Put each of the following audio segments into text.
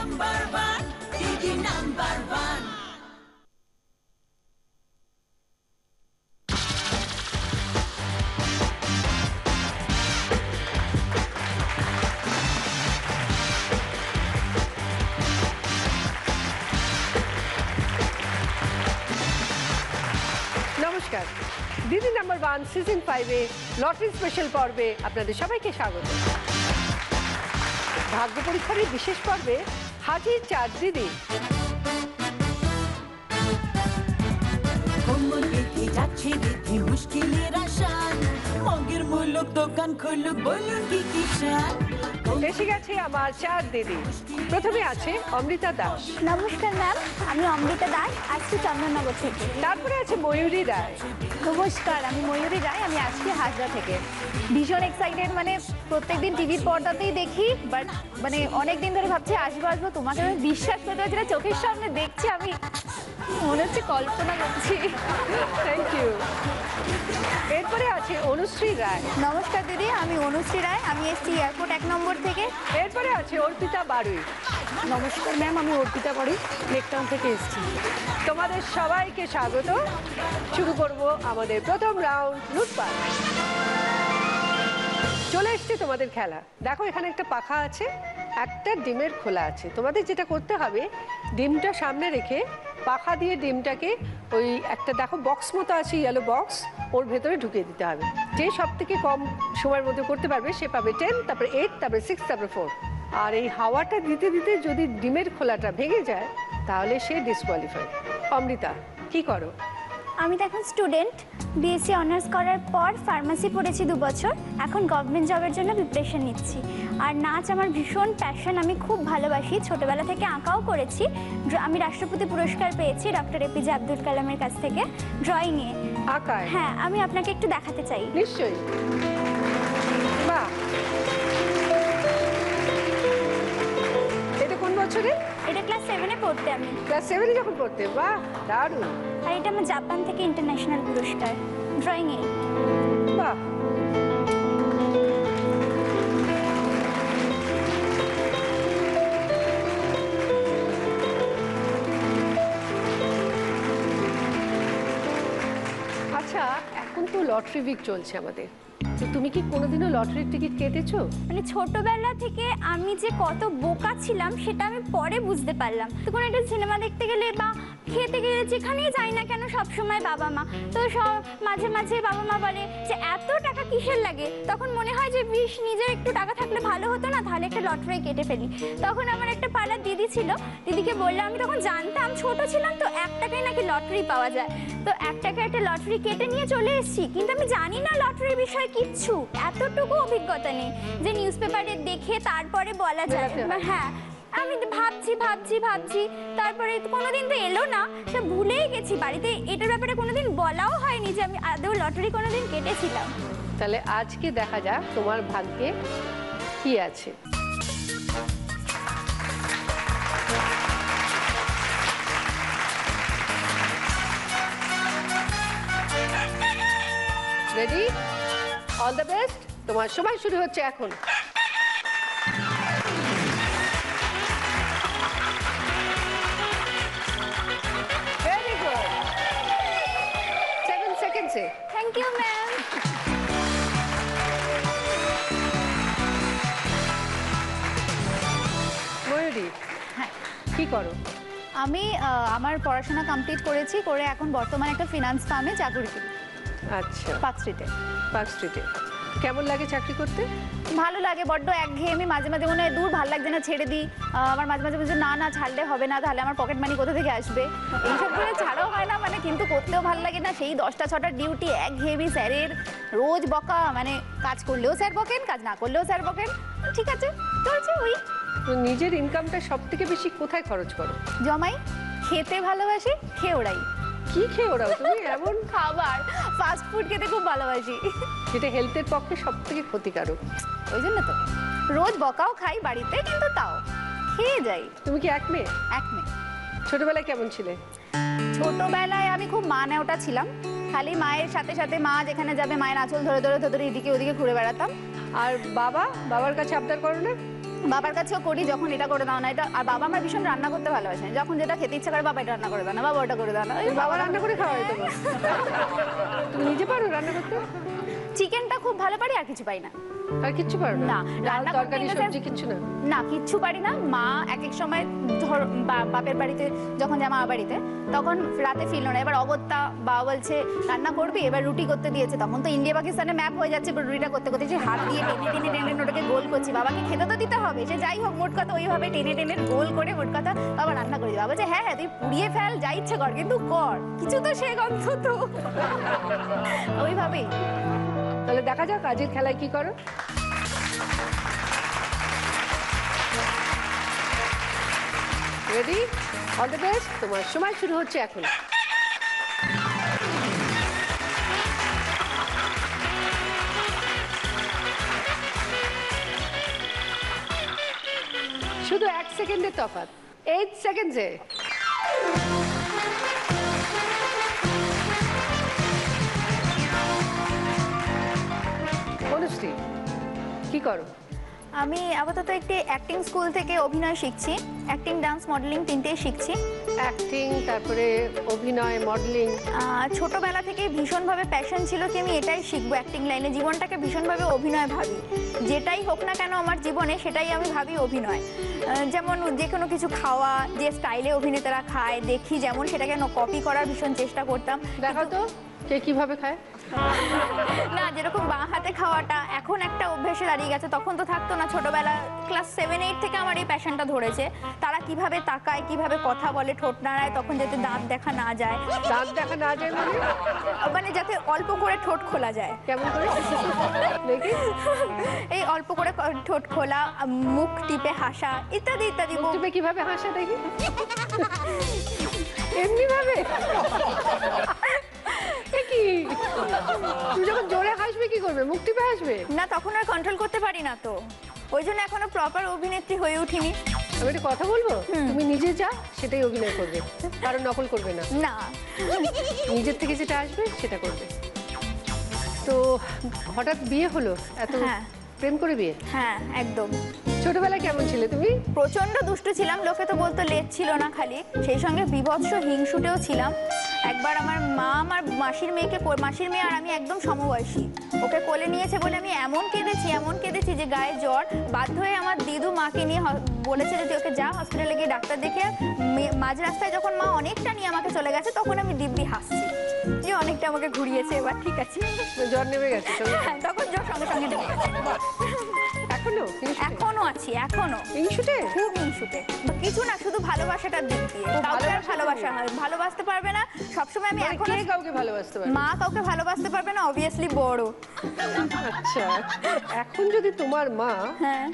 Number one, দিদি number one. নমস্কার, দিদি নাম্বার ওয়ান সিজন 5-এ লটারি স্পেশাল পর্বে আপনাদের সবাইকে স্বাগত। ভাগ্য পরীক্ষার এই বিশেষ পর্বে হাজির 4 দিদি। কোমর বেঁধে যাচ্ছে রিদ্ধি মুশকিলের আসান, মগের মুলুক দোকান খুলুক বলুন কি কি চান। এসে গেছে আমার 4 দিদি। প্রথমে আছে অমৃতা দাস। নমস্কার ম্যাম, আমি অমৃতা দাস, আসছি চন্দননগর থেকে। তারপরে আছে ময়ূরী রায়। নমস্কার, আমি ময়ূরী রায়, আমি আসছি হাজরা থেকে। ভীষণ এক্সাইটেড, মানে প্রত্যেকদিন টিভির পর্দাতেই দেখি, বাট মানে অনেকদিন ধরে ভাবছি আসবো আসবো, তোমাকে আমি বিশ্বাস করতে পারছি না, চোখের সামনে দেখছি, আমি মনে হচ্ছে কল্পনা করছি। Thank you. এরপরে আছে অনুশ্রী রায়। নমস্কার দিদি, আমি অনুশ্রী রায়, আমি এসছি এয়ারপোর্ট 1 নম্বর থেকে। এরপরে আছে অর্পিতা বারুই। নমস্কার ম্যাম, আমি অর্পিতা বারুই, লেকটাউন থেকে এসছি। তোমাদের সবাইকে স্বাগত। শুরু করব আমাদের প্রথম রাউন্ড, লুটপাট। চলে এসছে তোমাদের খেলা। দেখো এখানে একটা পাখা আছে, একটা ডিমের খোলা আছে। তোমাদের যেটা করতে হবে, ডিমটা সামনে রেখে পাখা দিয়ে ডিমটাকে ওই একটা দেখো বক্স মতো আছে, ইয়েলো বক্স, ওর ভেতরে ঢুকিয়ে দিতে হবে। যে সব থেকে কম সময়ের মধ্যে করতে পারবে সে পাবে 10, তারপরে 8, তারপরে 6, তারপরে 4। আর এই হাওয়াটা দিতে দিতে যদি ডিমের খোলাটা ভেঙে যায় তাহলে সে ডিসকোয়ালিফাই। অমৃতা, কি করো? আমি তো এখন স্টুডেন্ট, বিএসসি অনার্স করার পর ফার্মাসি পড়েছি 2 বছর, এখন গভর্নমেন্ট জবের জন্য প্রিপারেশন নিচ্ছি। আর নাচ আমার ভীষণ প্যাশন, আমি খুব ভালোবাসি, ছোটোবেলা থেকে আঁকাও করেছি। আমি রাষ্ট্রপতি পুরস্কার পেয়েছি ডক্টর এপিজে আব্দুল কালামের কাছ থেকে ড্রয়িংয়ে। আঁকায়? হ্যাঁ, আমি আপনাকে একটু দেখাতে চাই। নিশ্চয়ই। বাহ, এটা কোন বছরে? এটা ক্লাস 7-এ পড়তে আমি। ক্লাস 7-এ যখন পড়তে? বাহ, দারুণ। আর এটা আমার জাপান থেকে ইন্টারন্যাশনাল পুরস্কার ড্রয়িংয়ে। বাহ। আচ্ছা, এখন তো লটারি উইক চলছে আমাদের, তো তুমি কি কোনোদিনও লটারির টিকিট কেটেছো? মানে ছোটবেলা থেকে আমি যে কত বোকা ছিলাম সেটা আমি পরে বুঝতে পারলাম। তো কোনো একটা সিনেমা দেখতে গেলে বা খেতে গেলে যেখানেই যাই না কেন সবসময় বাবা মা, তো সব মাঝে মাঝে বাবা মা বলে যে এত টাকা কিসের লাগে। তখন মনে হয় যে নিজের একটু টাকা থাকলে ভালো হতো না, তাহলে একটা লটারি কেটে ফেলি। তখন আমার একটা পাড়ার দিদি ছিল, দিদিকে বললাম, আমি তখন জানতাম, ছোট ছিলাম তো, 1 টাকায় নাকি লটারি পাওয়া যায়। তো 1 টাকায় একটা লটারি কেটে নিয়ে চলে এসেছি, কিন্তু আমি জানি না লটারির বিষয়ে কিচ্ছু, এতটুকু অভিজ্ঞতা নেই যে নিউজ পেপারে দেখে তারপরে বলা যায়। হ্যাঁ, আমি ভাবছি ভাবছি ভাবছি, তারপরে কোনোদিন তো এলো না, সে ভুলেই গেছি। বাড়িতে এটার ব্যাপারে কোনোদিন বলাও হয়নি যে আমি আদৌ লটারি কোনোদিন কেটেছিলাম। তাহলে আজকে দেখা যাক তোমার ভাগ্যে কি আছে। রেডি? All the best. তোমার সময় শুরু হচ্ছে এখন। Very good. 7 সেকেন্ডসে। Thank you ma'am. ময়ূরী, হ্যাঁ, কি করো? আমি আমার পড়াশোনা কমপ্লিট করেছি, করে এখন বর্তমানে একটা ফিনান্স ফার্মে চাকরি করি। আচ্ছা, পার্ক স্ট্রিটে। পার্ক স্ট্রিটে। কেমন লাগে চাকরি করতে? ভালো লাগে, বড্ড একঘেয়েমি, মাঝে মাঝে মনে হয় দূর ভালো লাগছে না, ছেড়ে দিই। আমার মাঝে মাঝে বলছে না না ছাড়লে হবে না, তাহলে আমার পকেট মানি কোথা থেকে আসবে, এইসব করে ছাড়াও হয় না, মানে কিন্তু করতেও ভালো লাগে না। সেই 10টা 6টার ডিউটি, একঘেয়েমি, স্যারের রোজ বকা, মানে কাজ করলেও স্যার বকেন, কাজ না করলেও স্যার বকেন। ঠিক আছে, চলছে ওই। তো নিজের ইনকামটা সব থেকে বেশি কোথায় খরচ করো? জমাই, খেতে ভালোবাসি, খেয়ে ওড়াই। কি খেয়ে ওরাও তুমি? এমন খাবার, ফাস্ট ফুড খেতে খুব ভালোবাসি, যেটা হেলথের পক্ষে সব থেকে ক্ষতিকারক। ওই জন্য তো রোজ বকাও খাই বাড়িতে, কিন্তু তাও খেয়ে যাই। তুমি কি এক মেয়ে? এক মেয়ে। ছোটবেলায় কেমন ছিলে? ছোটবেলায় আমি খুব মা নেওটা ছিলাম, খালি মায়ের সাথে সাথে মা যেখানে যাবে মায়ের আঁচল ধরে ধরে ধরে এদিকে ওদিকে ঘুরে বেড়াতাম। আর বাবার কাছে আবদার করো না? বাবার কাছেও করি, যখন এটা করে দাও না এটা। আর বাবা আমার ভীষণ রান্না করতে ভালোবাসে, যখন যেটা খেতে ইচ্ছা করে বাবা এটা রান্না করে দাও না, বাবা ওটা করে দাও না। ওই বাবা রান্না করে খাওয়াই তোমার? তুমি নিজে পারো রান্না করতে? চিকেনটা খুব ভালো পারি, আর কিছু পারি না। আর কিচ্ছু পারো না? না, ডাল রান্না তরকারি করতে সবজি কিচ্ছু না? না, কিচ্ছু পারি না। মা এক এক সময় ধর বাপের বাড়িতে যখন যায়, মা বাড়িতে, তখন রাতে ফিরল না, এবার অগত্যা বাবা বলছে রান্না করবি, এবার রুটি করতে দিয়েছে। তখন তো ইন্ডিয়া পাকিস্তানের ম্যাপ হয়ে যাচ্ছে, এবার রুটিটা করতে করতে সে হাত দিয়ে টেনে টেনে টেনে টেনে ওটাকে গোল করছি। বাবাকে খেতে তো দিতে হবে, সে যাই হোক মোট কথা ওইভাবে টেনে টেনে গোল করে মোট কথা বাবা রান্না করে দিই। বাবা বলছে হ্যাঁ হ্যাঁ তুই পুড়িয়ে ফেল, যা ইচ্ছে কর, কিন্তু কর কিছু তো সে অন্তত। ওইভাবেই। তাহলে দেখা যাক আজকের খেলায় কি করো। রেডি? All the best. তোমার সময় শুরু হচ্ছে এখন। শুধু 1 সেকেন্ডের তফাৎ, 8 সেকেন্ডে। অনুশ্রী, কি করো? আমি আপাতত একটি অ্যাক্টিং স্কুল থেকে অভিনয় শিখছি, অ্যাক্টিং, ডান্স, মডেলিং তিনটেই শিখছি। অ্যাক্টিং, তারপরে অভিনয়, মডেলিং। ছোটবেলা থেকে ভীষণভাবে প্যাশন ছিল কি আমি এটাই শিখবো, অ্যাক্টিং লাইনে। জীবনটাকে ভীষণভাবে অভিনয় ভাবি, যেটাই হোক না কেন আমার জীবনে সেটাই আমি ভাবি অভিনয়। যেমন যে কোনো কিছু খাওয়া, যে স্টাইলে অভিনেতারা খায় দেখি, যেমন সেটাকে কপি করার ভীষণ চেষ্টা করতাম। দেখো তো কে কিভাবে খায়। না, যেরকম বাঁ হাতে খাওয়াটা এখন একটা অভ্যেসে দাঁড়িয়ে গেছে, তখন তো থাকতো না। ছোটবেলা ক্লাস 7-8 থেকে আমার এই প্যাশনটা ধরেছে। তারা কিভাবে তাকায়, কিভাবে কথা বলে, ঠোঁট নাড়ায়, তখন যাতে দাঁত দেখা না যায়। দাঁত দেখা না যায় মানে যাতে অল্প করে ঠোঁট খোলা যায়। কেমন করে দেখি? এই অল্প করে ঠোঁট খোলা, মুখ টিপে হাসা, ইত্যাদি ইত্যাদি। মুখ টিপে কিভাবে হাসে দেখি? এমনি ভাবে? কি তুমি যখন জোরে হাসবে কি করবে? মুখ টিপে হাসবে? না, তখন আর কন্ট্রোল করতে পারি না, তো ওই জন্য এখনো প্রপার অভিনেত্রী হয়ে উঠিনি। আমি একটা কথা বলবো, তুমি নিজে যা সেটাই অভিনয় করবে, কারণ নকল করবে না। না, নিজের থেকে যেটা আসবে সেটা করবে। তো হঠাৎ বিয়ে হলো, এত হ্যাঁ। প্রেম করে বিয়ে? হ্যাঁ একদম। ছোটবেলায় কেমন ছিলে তুমি? প্রচন্ড দুষ্টু ছিলাম, লোকে তো বলতো লেজ ছিল না খালি, সেই সঙ্গে বিভৎস হিংসুটেও ছিলাম। একবার আমার মা আমার মাসির মেয়ে আর আমি একদম সমবয়সী, ওকে কোলে নিয়েছে বলে আমি এমন কেঁদেছি যে গায়ে জ্বর। বাধ্য হয়ে আমার দিদু মাকে নিয়ে বলেছে যে তুই ওকে যা হসপিটালে গিয়ে ডাক্তার দেখে। মাঝ রাস্তায় যখন মা অনেকটা নিয়ে আমাকে চলে গেছে, তখন আমি দিব্যি হাসছি যে অনেকটা আমাকে ঘুরিয়েছে, এবার ঠিক আছে। জ্বর নেমে গেছে? হ্যাঁ, তখন জ্বর সঙ্গে সঙ্গে নেমে গেছে। এখনো আছি, এখনো হিংসুটে? খুব হিংসুটে। কিছু না, শুধু ভালোবাসাটার দিক দিয়ে। কাউকে আর ভালোবাসা হয়, ভালোবাসতে পারবে না সবসময়। আমি এখন কে কাউকে ভালোবাসতে পারে? মা কাউকে ভালোবাসতে পারবে না, অবভিয়াসলি বড়। আচ্ছা, এখন যদি তোমার মা হ্যাঁ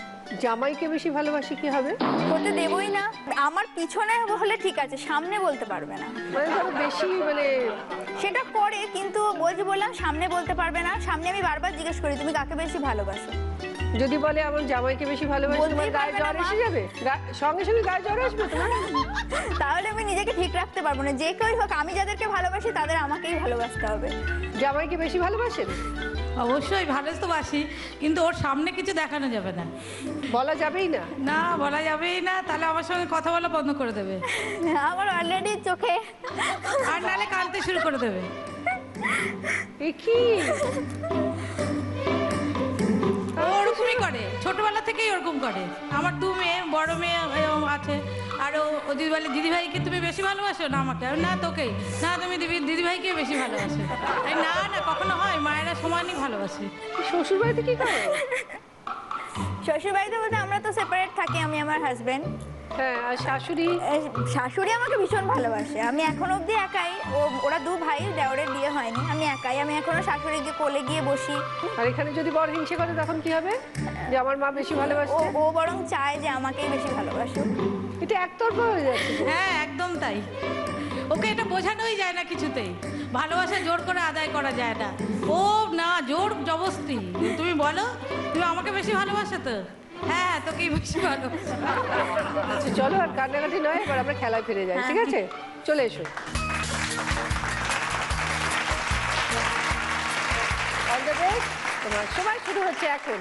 জামাইকে বেশি ভালোবাসে কি হবে? হতে দেবই না। আমার পিছনে হলে ঠিক আছে, সামনে বলতে পারবে না। মানে ধরো বেশি সেটা করে, কিন্তু বললাম সামনে বলতে পারবে না। সামনে আমি বারবার জিজ্ঞেস করি তুমি কাকে বেশি ভালোবাসো। যদি বলে আমার জামাইকে বেশি ভালোবাসি, তোমার গায়ে জ্বর এসে যাবে? সঙ্গে সঙ্গে গায়ে জ্বর আসবে তোমার? তাহলে আমি নিজেকে ঠিক রাখতে পারবো না। যে কেউই হোক, আমি যাদেরকে ভালোবাসি তাদের আমাকেই ভালোবাসতে হবে। জামাইকে বেশি ভালোবাসেন? অবশ্যই ভালোবাসি, কিন্তু ওর সামনে কিছু দেখানো যাবে না। বলা যাবেই না? না, বলা যাবেই না, তাহলে আমার সঙ্গে কথা বলা বন্ধ করে দেবে। আমার অলরেডি চোখে, আর নাহলে কাঁদতে শুরু করে দেবে। এ কি? ও ওরকমই করে, ছোটবেলা থেকেই ওরকম করে। আমার 2 মেয়ে, বড় মেয়ে আছে, আর ও যদি বলে দিদিভাইকে তুমি বেশি ভালোবাসো না আমাকে, না তোকেই, না তুমি দিদিভাইকে বেশি ভালোবাসো। না না, কখনো হয়, মায়েরা সমানই ভালোবাসে। শ্বশুর বাড়িতে কি করে? শ্বশুর বাড়িতে বলতে আমরা তো সেপারেট থাকি, আমি আমার হাজবেন্ড। হ্যাঁ, আর শাশুড়ি? শাশুড়ি আমাকে ভীষণ ভালোবাসে। আমি এখন অবধি একাই, ওরা 2 ভাই, দেওরের বিয়ে হয়নি, আমি একাই। আমি এখনো শাশুড়ি গিয়ে কোলে গিয়ে বসি। আর এখানে যদি বড় হিংসে করে তখন কি হবে? যে আমার মা বেশি ভালোবাসে? ও বরং চায় যে আমাকেই বেশি ভালোবাসো। এটা একতরফা হয়ে যাচ্ছে। হ্যাঁ একদম তাই। ওকে এটা বোঝানোই যায় না কিছুতেই। ভালোবাসা জোর করে আদায় করা যায় না। ও না, জোর জবস্তি। তুমি বলো তুমি আমাকে বেশি ভালোবাসো তো? হ্যাঁ, তোকেই বেশি ভালোবাসো। আচ্ছা চলো, আর কান্নাকাটি নয়, এবার আমরা খেলায় ফিরে যাই। ঠিক আছে, চলে এসো। All the best. তোমার সময় শুরু হচ্ছে এখন।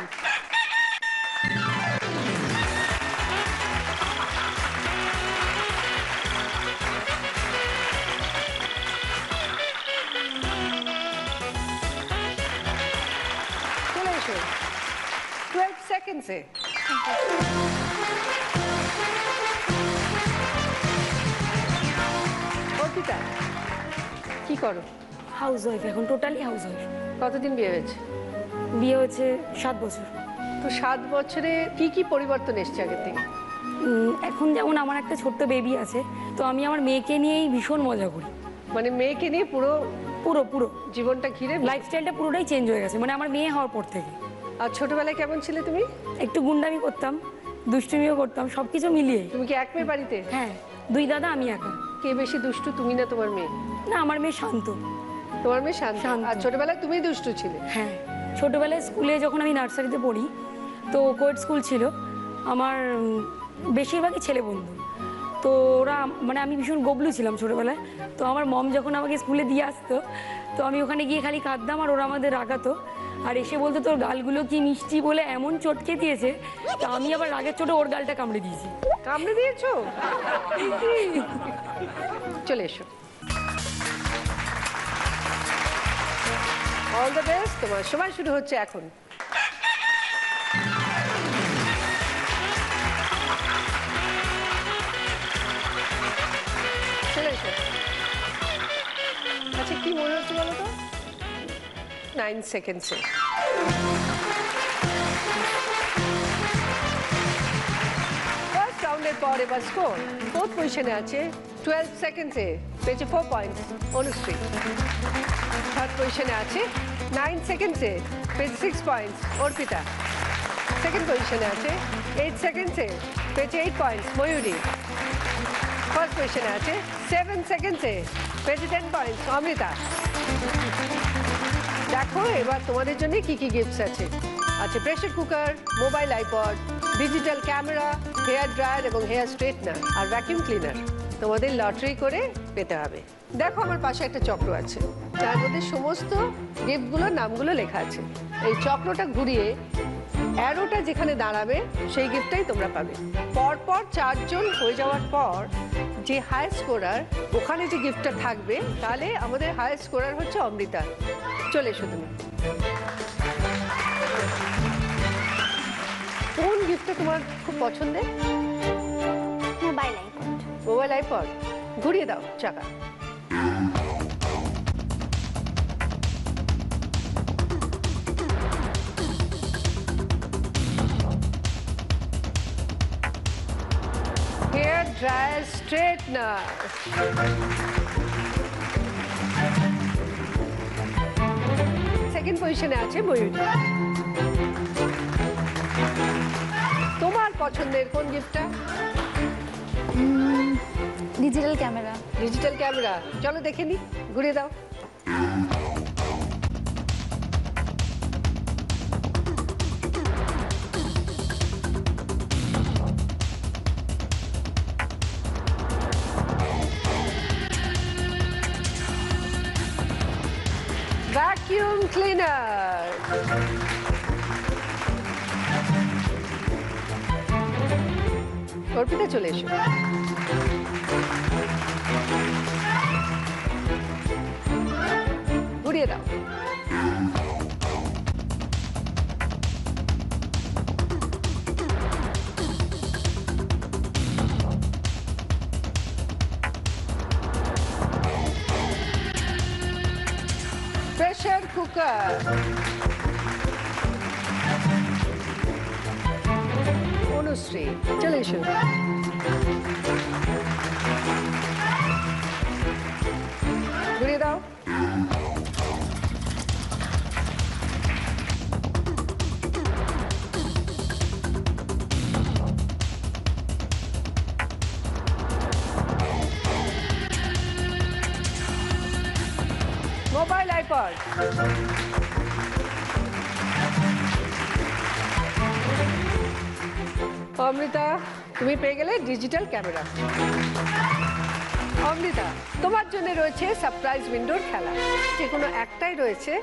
সেকেন্ডসে। অর্পিতা কি করো? হাউস ওয়াইফ, এখন টোটালি হাউস ওয়াইফ। কতদিন বিয়ে হয়েছে? বিয়ে হয়েছে 7 বছর। তো 7 বছরে কি কি পরিবর্তন এসছে আগের থেকে? এখন যেমন আমার একটা ছোট্ট বেবি আছে, তো আমি আমার মেয়েকে নিয়েই ভীষণ মজা করি। মানে মেয়েকে নিয়ে পুরো পুরো পুরো জীবনটা ঘিরে। লাইফস্টাইলটা পুরোটাই চেঞ্জ হয়ে গেছে, মানে আমার মেয়ে হওয়ার পর থেকে। আর ছোটবেলায় কেমন ছিলে তুমি? একটু গুন্ডামি করতাম, দুষ্টুমিও করতাম, সব কিছু মিলিয়ে। তুমি কি এক মেয়ে বাড়িতে? হ্যাঁ, 2 দাদা, আমি একা। কে বেশি দুষ্টু, তুমি না তোমার মেয়ে? না, আমার মেয়ে শান্ত। তোমার মেয়ে শান্ত। শান্ত। আর ছোটবেলায় তুমি দুষ্টু ছিলে? হ্যাঁ, ছোটবেলায় স্কুলে যখন আমি নার্সারিতে পড়ি, তো কোয়েট স্কুল ছিল, আমার বেশিরভাগই ছেলে বন্ধু। তো ওরা মানে আমি ভীষণ গবলু ছিলাম ছোটবেলায়। তো আমার মম যখন আমাকে স্কুলে দিয়ে আসতো, তো আমি ওখানে গিয়ে খালি কাঁদতাম, আর ওরা আমাদের রাগাতো, আর এসে বলতো তোর গালগুলো কি মিষ্টি বলে এমন চটকে দিয়েছে। তো আমি আবার রাগের চোটে ওর গালটা কামড়ে দিয়েছি। কামড়ে দিয়েছো? চলে এসো। অল দ্য বেস্ট, তোমার সময় শুরু হচ্ছে এখন। চলে এসো। আচ্ছা কি মনে হচ্ছে বলো তো? 9 সেকেন্ডসে। ফার্স্ট রাউন্ডের পর এবার স্কোর। 4th পজিশনে আছে 12 সেকেন্ডসে, পেয়েছে 4 পয়েন্টস অনুশ্রী। 3rd পজিশনে আছে 9 সেকেন্ডসে, পেয়েছে 6 পয়েন্টস অর্পিতা। 2nd পজিশনে আছে 8 সেকেন্ডসে, পেয়েছে 8 পয়েন্টস ময়ূরী। 1st পজিশনে আছে 7 সেকেন্ডসে, পেয়েছে 10 পয়েন্টস অমৃতা। দেখো এবার তোমাদের জন্য কি কি গিফটস আছে। আছে pressure cooker, mobile iPod, digital camera, hair dryer এবং হেয়ার স্ট্রেটনার আর ভ্যাকিউম ক্লিনার। তোমাদের লটারি করে পেতে হবে। দেখো আমার পাশে একটা চক্র আছে, তার মধ্যে সমস্ত গিফটগুলোর নামগুলো লেখা আছে। এই চক্রটা ঘুরিয়ে অ্যারোটা যেখানে দাঁড়াবে সেই গিফটটাই তোমরা পাবে। পরপর 4 জন হয়ে যাওয়ার পর যে হাই স্কোরার ওখানে যে গিফটটা থাকবে, তাহলে আমাদের হাই স্কোরার হচ্ছে অমৃতা। চলে এসো তুমি। কোন গিফটটা তোমার খুব পছন্দের? Mobile iPod. Mobile iPod. ঘুরিয়ে দাও চাকা। Hair dryer straightener. সেকেন্ড পজিশনে আছে ময়ূরী। তোমার পছন্দের কোন গিফটটা? Digital camera. Digital camera. চলো দেখে নি, ঘুরিয়ে দাও। Vacuum cleaner. অর্পিতা চলে এসো। ঘুরিয়ে দাও। Pressure cooker. অনুশ্রী চলে এসো। ঘুরিয়ে দাও। Mobile iPod. অমৃতা তুমি পেয়ে গেলে ডিজিটাল ক্যামেরা। অমৃতা তোমার জন্য রয়েছে সারপ্রাইজ উইন্ডোর খেলা। যে কোনো একটাই রয়েছে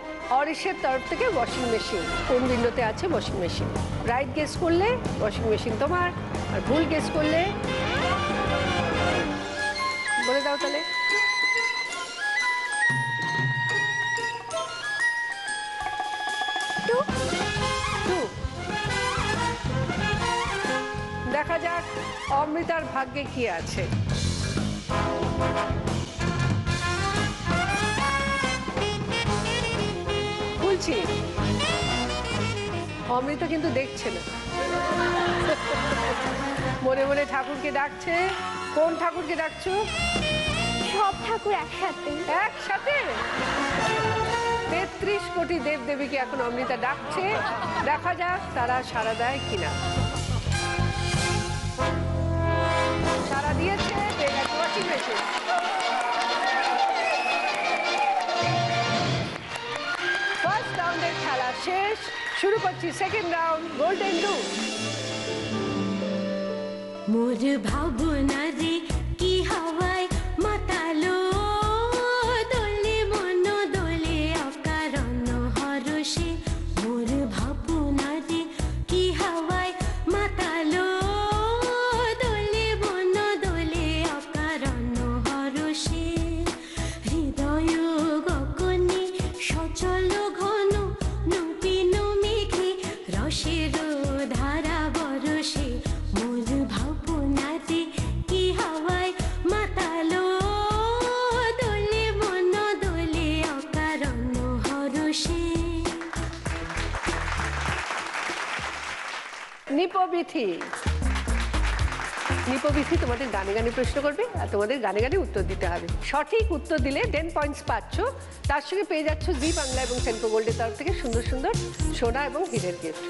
অরিশের তরফ থেকে ওয়াশিং মেশিন। কোন উইন্ডোতে আছে ওয়াশিং মেশিন? রাইট গেস করলে ওয়াশিং মেশিন তোমার, আর ভুল গেস করলে বলে দাও তাহলে। অমৃতার ভাগ্যে কি আছে। খুলছি। অমৃতা কিন্তু দেখছে না, মনে মনে ঠাকুরকে ডাকছে। কোন ঠাকুরকে ডাকছো? সব ঠাকুর একসাথে। একসাথে 33 কোটি দেব দেবীকে এখন অমৃতা ডাকছে। দেখা যাক তারা সাড়া দেয় কিনা। সাড়া দিয়েছে, ওয়াশিং মেশিন। ফার্স্ট রাউন্ডের খেলা শেষ, শুরু করছি সেকেন্ড রাউন্ড, গোল্ডেন লুপ। মোর ভাবনা রে কি হাওয়ায় মাতালো, দোলে মন দোলে অকারণ হরষে। মোর ভাবনা রে কি হাওয়ায় মাতালো, দোলে মন দোলে অকারণ হরষে। হৃদয় গগনে সচল ঘন নবীন মেঘে রসের ধারা বরষে। মোর ভাবনাতে কি হাওয়ায় মাতালো, দোলে মন দোলে অকারণ হরষে। নিপবিথি। নিপবিথি তোমাদের গানে গানে প্রশ্ন করবে আর তোমাদের গানে গানে উত্তর দিতে হবে। সঠিক উত্তর দিলে 10 পয়েন্টস পাচ্ছ, তার সঙ্গে পেয়ে যাচ্ছ জি বাংলা এবং সেনকো গোল্ডের তরফ থেকে সুন্দর সুন্দর সোনা এবং হীরের গিফট।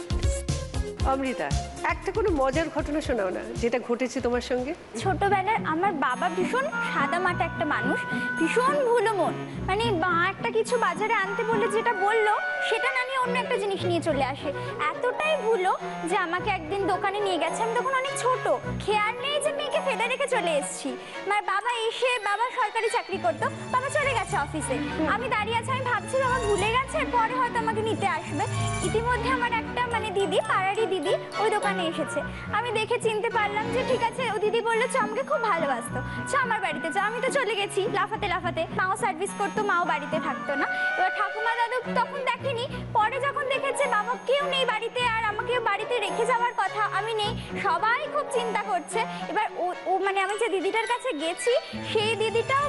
অমৃতা, একটা কোনো মজার ঘটনা শোনাও না যেটা ঘটেছে তোমার সঙ্গে। ছোটবেলার আমার বাবা ভীষণ সাদামাটা একটা মানুষ, ভীষণ ভুলো মন। মানে একটা কিছু বাজারে আনতে বলে যেটা বললো সেটা না নিয়ে অন্য একটা জিনিস নিয়ে চলে আসে। এতটাই ভুলো যে আমাকে একদিন দোকানে নিয়ে গেছে, আমি তখন অনেক ছোট, খেয়াল নেই যে মেয়েকে ফেলে রেখে চলে এসেছি। আমার বাবা এসে, বাবা সরকারি চাকরি করতো, বাবা চলে গেছে অফিসে, আমি দাঁড়িয়ে আছি, আমি ভাবছি বাবা ভুলে গেছে, পরে হয়তো আমাকে নিতে আসবে। ইতিমধ্যে আমার একটা দিদি, পাড়ারই দিদি ওই দোকানে এসেছে। আমি দেখে চিনতে পারলাম যে ঠিক আছে, ও দিদি বললো চ, আমাকে খুব ভালোবাসতো, চ আমার বাড়িতে চ। আমি তো চলে গেছি লাফাতে লাফাতে। মাও সার্ভিস করতো, মাও বাড়িতে থাকতো না। এবার ঠাকুমা দাদু তখন দেখেনি, পরে যখন দেখেছে বাবা কেউ নেই বাড়িতে আর আমাকে বাড়িতে রেখে যাওয়ার কথা, আমি নেই, সবাই খুব চিন্তা করছে। এবার ও আমি যে দিদিটার কাছে গেছি সেই দিদিটাও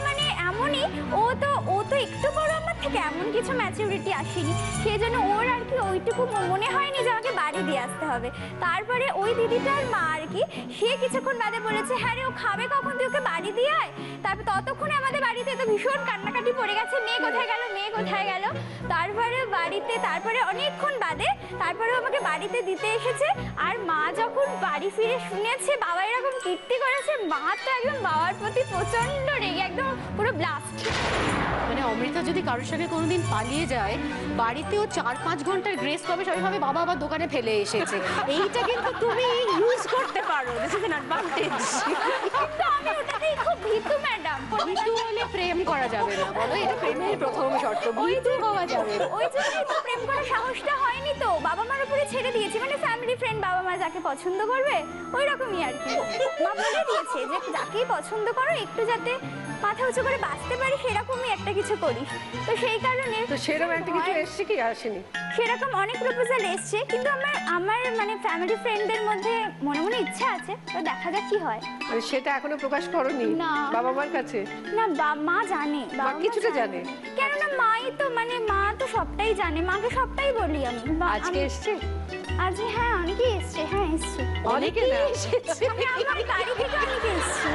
এমনই, ও তো একটু বড় আমার থেকে, এমন কিছু ম্যাচুরিটি আসেনি, সেই জন্য ওর আর কি ওইটুকু মনে হয়নি যে আমাকে বাড়ি দিয়ে আসতে হবে। তারপরে ওই দিদিটার মা আর কি, সে কিছুক্ষণ বাদে বলেছে হ্যাঁ রে ও খাবে কখন, তুই ওকে বাড়ি দিয়ে আয়। তারপর ততক্ষণে আমাদের বাড়িতে তো ভীষণ কান্নাকাটি পড়ে গেছে, মেয়ে কোথায় গেল, মেয়ে কোথায় গেল। তারপরে অনেকক্ষণ বাদে তারপরে আমাকে বাড়িতে দিতে এসেছে। আর মা যখন বাড়ি ফিরে শুনেছে বাবা এরকম কীর্তি করেছে, মা তো একদম বাবার প্রতি প্রচন্ড রেগে, একদম পুরো ব্লাস্ট। অমৃতা যদি কারোর সঙ্গে কোনোদিন পালিয়ে যায়, বাড়িতেও 4-5 ঘন্টার গ্রেস পাবে, সবাই ভাবে বাবা আবার দোকানে ফেলে এসেছে। এইটা কিন্তু তুমি ইউজ করতে পারো, দিস ইজ অ্যান অ্যাডভান্টেজ। কিন্তু আমি ওটাতেই খুব ভীতু ম্যাডাম। ভীতু হলে প্রেম করা যাবে না, বলো এটা প্রেমের প্রথম শর্ত, ভীতু হওয়া যাবে না। ওই জন্যই তো প্রেম করার সাহসটা হয়নি, তো বাবা মার উপরে ছেড়ে দিয়েছি। ফ্যামিলি ফ্রেন্ড, বাবা মা যাকে পছন্দ করবে ওই রকমই আর কি। মা বলে দিয়েছে যে যাকেই পছন্দ করো একটু যাতে মাথা উঁচু করে বাঁচতে পারি সেরকমই একটা কিছু করিস। তো সেই কারণে তো সেরকম একটা কিছু এসছে কি আসেনি? সেরকম অনেক প্রপোজাল এসছে, কিন্তু আমার ফ্যামিলি ফ্রেন্ডদের মধ্যে মনে মনে ইচ্ছা আছে, তো দেখা যাক কি হয়। সেটা এখনো প্রকাশ করোনি না। বাবা মার কাছে? না, মা জানে, মা কিছুটা জানে। কেননা মাই তো মা তো সবটাই জানে, মাকে সবটাই বলি আমি। আজকে এসছে? আজ হ্যাঁ অনেকেই এসছে। হ্যাঁ এসছে, অনেকেই এসেছে। আমার বাড়ি থেকে অনেকে এসছে।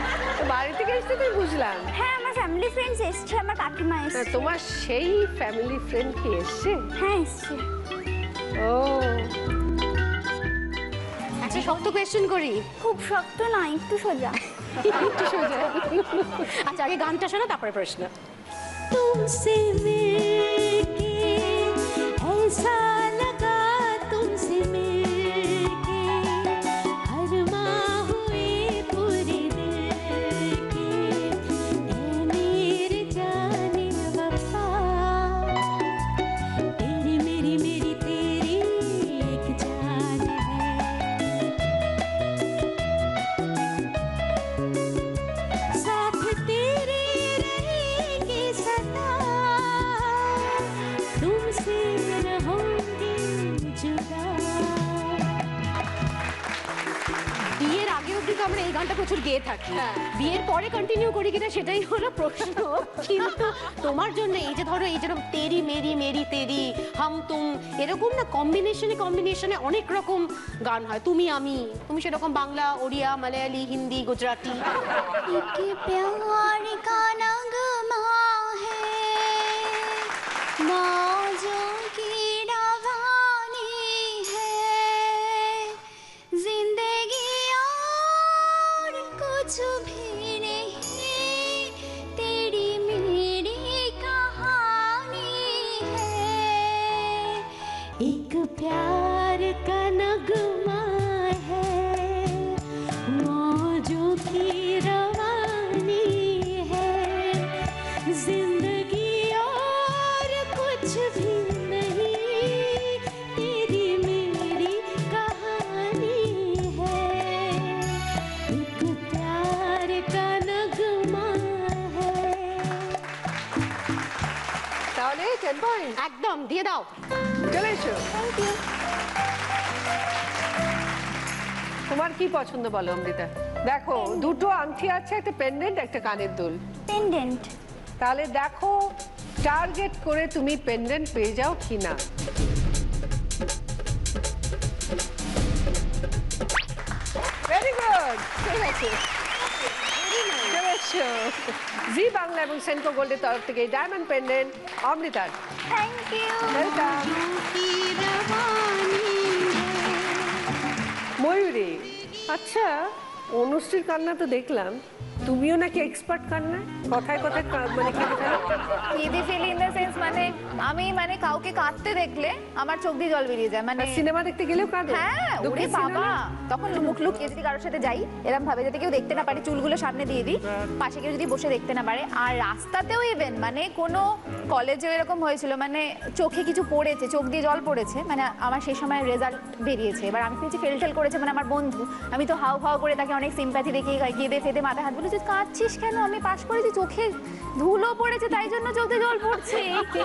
বাড়ি থেকে এসছে তুই বুঝলাম। হ্যাঁ আমার ফ্যামিলি ফ্রেন্ডস এসছে, আমার কাকিমা এসছে। তোমার সেই ফ্যামিলি ফ্রেন্ড কি এসছে? হ্যাঁ এসছে। ও একটা শক্ত কোয়েশ্চেন করি। খুব শক্ত না, একটু সোজা। একটু সোজা। আচ্ছা আগে গানটা শোনো তারপরে প্রশ্ন। तुमसे मिलके ऐसा लगा, तुमसे मिलके हर माह हुए पूरे दिल के, ऐ मेरे जाने वफा, तेरी मेरी मेरी तेरी एक जान है, साथ तेरे रहेंगे सदा, तुमसे रहूंगी গানটা প্রচুর গেয়ে থাকি, বিয়ের পরে কন্টিনিউ করি কিনা সেটাই হলো প্রশ্ন। কিন্তু তোমার জন্য এই যে ধরো এই যেরকম তেরি মেরি মেরি তেরি, হাম তুম, এরকম না কম্বিনেশনে অনেক রকম গান হয়। তুমি আমি, তুমি সেরকম বাংলা, ওড়িয়া, মালায়ালি, হিন্দি, গুজরাটি। प्यार का नगमा है मौजों की रवानी है जिंदगी और कुछ भी नहीं तेरी मेरी कहानी है एक प्यार का नगमा है मौजों की रवानी है जिंदगी और कुछ भी नहीं तेरी मेरी कहानी है एक प्यार का नगमा है। তাহলে 10 পয়েন্ট একদম দিয়ে দাও। চলে এসো। তোমার কি পছন্দ বলো অমৃতা? দেখো দুটো আংটি আছে, একটা পেন্ডেন্ট, একটা কানের দুল। पेंडेंट তাহলে দেখো টার্গেট করে তুমি পেন্ডেন্ট পেয়ে যাও কিনা। ভেরি গুড, চলে এসো। জি বাংলা এবং সেনকো গোল্ডের তরফ থেকে ডায়মন্ড পেন্ডেন্ট অমৃতার। Thank you welcome. ময়ূরী, আচ্ছা অনুশ্রীর কান্না তো দেখলাম, তুমিও নাকি এক্সপার্ট কান্না, কথায় কথায় মানে কেঁদে ফেলো? কেঁদে ফেলি ইন দ্য সেন্স মানে আমি মানে কাউকে কাঁদতে দেখলে আমার চোখ দিয়ে জল বেরিয়ে যায় মানে সিনেমা দেখতে গেলেও কাঁদো? হ্যাঁ ওরে দুঃখের বাবা, সিনেমা? তখন মুখ লুকিয়ে যদি কারোর সাথে যাই এরকম ভাবে যাতে কেউ দেখতে না পারে, চুলগুলো সামনে দিয়ে দিই, পাশে কেউ যদি বসে দেখতে না পারে। আর রাস্তাতেও ইভেন মানে কোনো কলেজেও এরকম হয়েছিল মানে চোখে কিছু পড়েছে, চোখ দিয়ে জল পড়েছে, মানে আমার সেই সময় রেজাল্ট বেরিয়েছে, এবার আমি শুনছি ফেল করেছে মানে আমার বন্ধু, আমি তো হাউ হাউ করে তাকে অনেক সিম্প্যাথি দেখিয়ে কেঁদে ফেদে মাথায় হাত বলেছি কাঁদছিস কেন, আমি পাশ করেছি, চোখে ধুলো পড়েছে তাই জন্য চোখে জল পড়ছে। কি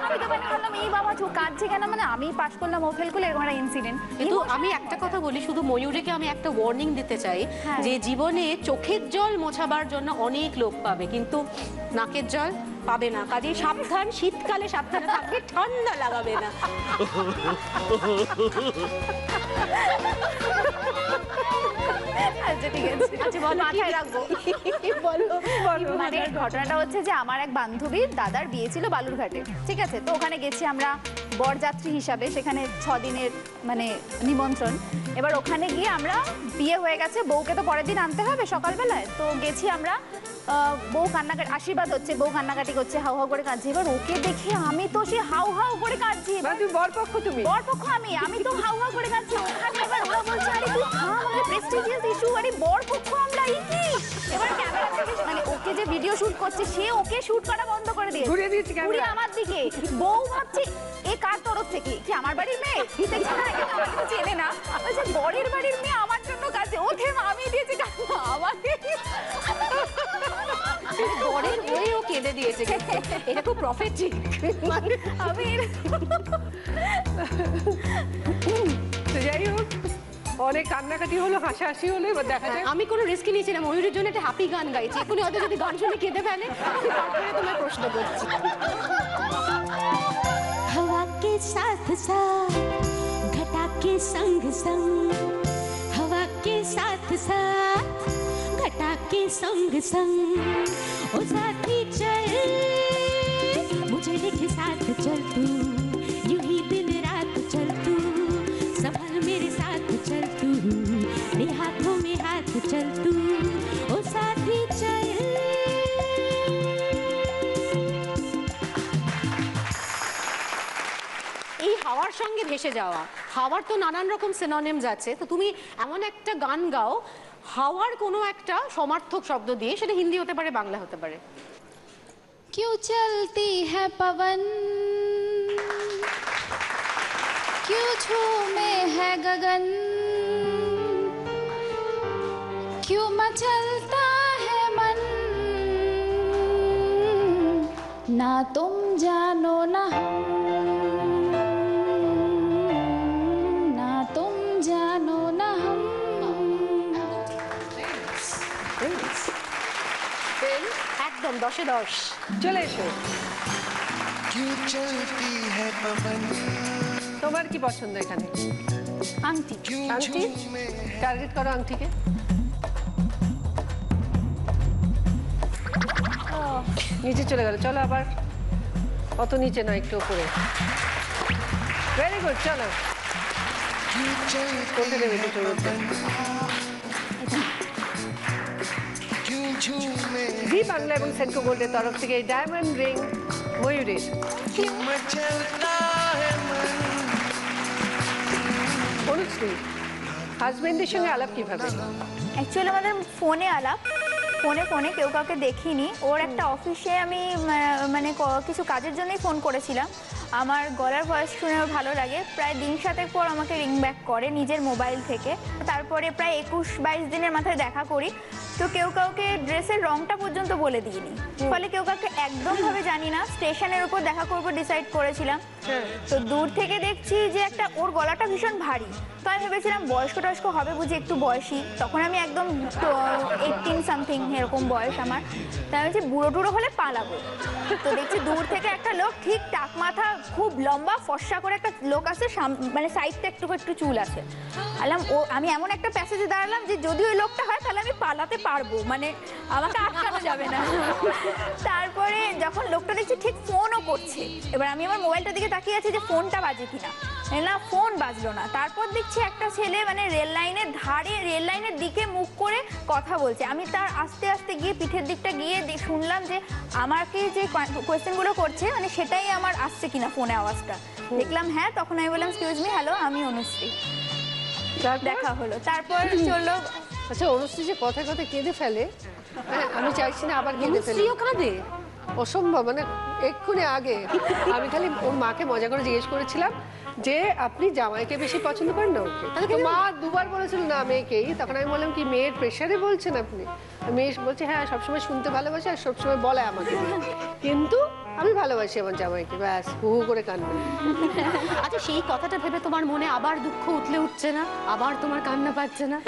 আমি তো মানে বললাম এই বাবা চোখ কাঁদছে কেন, মানে আমি পাশ করলাম ও ফেল করলে, এরকম একটা ইনসিডেন্ট। কিন্তু আমি একটা কথা বলি, শুধু ময়ূরীকে আমি একটা ওয়ার্নিং দিতে চাই হ্যাঁ। যে জীবনে চোখের জল মোছাবার জন্য অনেক লোক পাবে কিন্তু নাকের জল পাবে না, কাজে সাবধান, শীতকালে সাবধানে থাকবে, ঠান্ডা লাগাবে না। আচ্ছা ঠিক আছে, আচ্ছা বলো মাথায় রাখবো। বলো। মানে ঘটনাটা হচ্ছে যে আমার এক বান্ধবীর দাদার বিয়ে ছিল বালুরঘাটে, ঠিক আছে, তো ওখানে গেছি আমরা বরযাত্রী হিসাবে, সেখানে 6 দিনের মানে নিমন্ত্রণ। এবার ওখানে গিয়ে আমরা বিয়ে হয়ে গেছে, বউকে তো পরের দিন আনতে হবে সকালবেলায়, তো গেছি আমরা, বউ কান্নাকাটি, আশীর্বাদ হচ্ছে, বউ কান্নাকাটি করছে, হাউ হাউ করে কাঁদছে। এবার ওকে দেখে আমি তো সে হাউ হাউ করে কাঁদছি, তুমি বরপক্ষ, তুমি বরপক্ষ, আমি তো হাউ হাউ করে কাঁদছি। ওখানে এবার ওরা বলছে আরে তুই থাম, আমাদের প্রেস্টিজিয়াস ইস্যু, আরে বরপক্ষ আমরা এই কি। এবার ক্যামেরা থেকে মানে ওকে যে ভিডিও শুট করছে সে ওকে শুট করা বন্ধ করে দিয়েছে, ঘুরিয়ে দিয়েছে ক্যামেরা। ঘুরিয়ে আমার দিকে। বউ ভাবছে এ কার তরফ থেকে, কি আমার বাড়ির মেয়ে, দেখছে না একে তো আমাকে তো চেনে না, বলছে বরের বাড়ির মেয়ে আমার জন্য কাছে, ও থেম আমি দিয়েছি কান্না আমাকে, বরের হয়েও কেঁদে দিয়েছে, এটা খুব প্রফেটিক। আমি তো যাই হোক, অনেক কান্নাকাটি হলো, হাসাহাসি হলো, এবার দেখা যায়। আমি কোনো রিস্ক নিয়েছি না, ময়ূরের জন্য একটা হ্যাপি গান গাইছি, এখনই হয়তো যদি গান শুনে কেঁদে ফেলে তারপরে তোমায় প্রশ্ন করছি। हवा के साथ साथ घटा के संग संग हवा के साथ साथ घटा के संग संग ओ साथी चल मुझे लेके साथ चल तू यूं ही दिन रात चल तू संभल मेरे साथ चल तू मेरे हाथों में हाथ चल तू ओ साथी चल। এই হাওয়ার সঙ্গে ভেসে যাওয়া, হাওয়ার তো নানান রকম সিনোনিমস আছে, তো তুমি এমন একটা গান গাও হাওয়ার কোনো একটা সমার্থক শব্দ দিয়ে, সেটা হিন্দি হতে পারে, বাংলা হতে পারে। क्यों चलती है पवन क्यों झूमे है गगन क्यों मचलता है मन ना तुम जानो ना हम ना तुम जानो ना हम। পেন একদম 10-এ 10। চলে এসো। क्यों चलती है पवन তোমার কি পছন্দ এখানে? আংটি। क्यों আংটি झूमे টার্গেট করো আংটিকে। নিচে চলে গেল, চলো আবার অত নিচে নয়, একটু উপরে। ভেরি গুড, চলো क्यों चलती কোনটা নেবে দুটোর মধ্যে? क्यों झूमे জি বাংলা এবং সেনকো গোল্ডের তরফ থেকে এই ডায়মন্ড রিং ময়ূরের। क्यों मचलता है मन অনুশ্রী, হাজবেন্ডের সঙ্গে আলাপ কিভাবে? অ্যাকচুয়ালি আমাদের ফোনে আলাপ, ফোনে কেউ কাউকে দেখিনি। ওর একটা অফিসে আমি কিছু কাজের জন্যই ফোন করেছিলাম। আমার গলার ভয়েস শুনে ওর ভালো লাগে। প্রায় দিন 7 পর আমাকে রিং ব্যাক করে নিজের মোবাইল থেকে। তারপরে প্রায় 21-22 দিনের মাথায় দেখা করি। তো কেউ কাউকে ড্রেসের রংটা পর্যন্ত বলে দিইনি, ফলে কেউ কাউকে একদমভাবে জানি না। স্টেশনের উপর দেখা করবো ডিসাইড করেছিলাম। তো দূর থেকে দেখছি যে একটা ওর গলাটা ভীষণ ভারী। তো আমি ভেবেছিলাম বয়স্ক হবে বুঝি, একটু বয়সী। তখন আমি একদম 18 সামথিং এরকম বয়স আমার। তাই আমি বলছি বুড়ো টুড়ো হলে পালাবো। তো দেখছি দূর থেকে একটা লোক, ঠিক টাক মাথা, খুব লম্বা ফর্সা করে একটা লোক আছে, সাইডটা একটু চুল আছে। আমি এমন একটা প্যাসেজে দাঁড়ালাম যে যদি ওই লোকটা হয় তাহলে আমি পালাতে পারবো, আমাকে আটকানো যাবে না। তারপরে যখন লোকটা দেখছি ঠিক ফোনও করছে, এবার আমি আমার মোবাইলটার দিকে তাকিয়ে আছি যে ফোনটা বাজে কিনা। না, ফোন বাজলো না। তারপর দেখছি একটা ছেলে রেল লাইনের ধারে, রেল লাইনের দিকে মুখ করে কথা বলছে। আমি তার আস্তে আস্তে গিয়ে পিঠের দিকটা গিয়ে শুনলাম যে আমাকে যে কোয়েশ্চেনগুলো করছে সেটাই আমার আসছে কিনা ফোনে আওয়াজটা। দেখলাম হ্যাঁ, তখন আমি বললাম এক্সকিউজ মি, হ্যালো, আমি অনুশ্রী। দেখা হলো, তারপর চললো। আচ্ছা, অনুশ্রী যে কথা কেঁদে ফেলে, আমি চাইছি না আবার কেঁদে ফেলে। অনুশ্রীও কাঁদে? অসম্ভব, এক্ষুনি আগে আমি খালি ওর মাকে মজা করে জিজ্ঞেস করেছিলাম যে আপনি জামাইকে বেশি পছন্দ করেন না ওকে? তো মা দুবার বলেছিল না মেয়েকেই। তখন আমি বললাম কি মেয়ের প্রেশারে বলছেন আপনি? মেয়ে বলছে হ্যাঁ, সবসময় শুনতে ভালোবাসে আর সবসময় বলে আমাকে, কিন্তু আমি ভালোবাসি আমার জামাইকে। ব্যাস, হু হু করে কান্না। আচ্ছা, সেই কথাটা ভেবে তোমার মনে আবার দুঃখ উঠছে না? আবার তোমার কান্না পাচ্ছে না?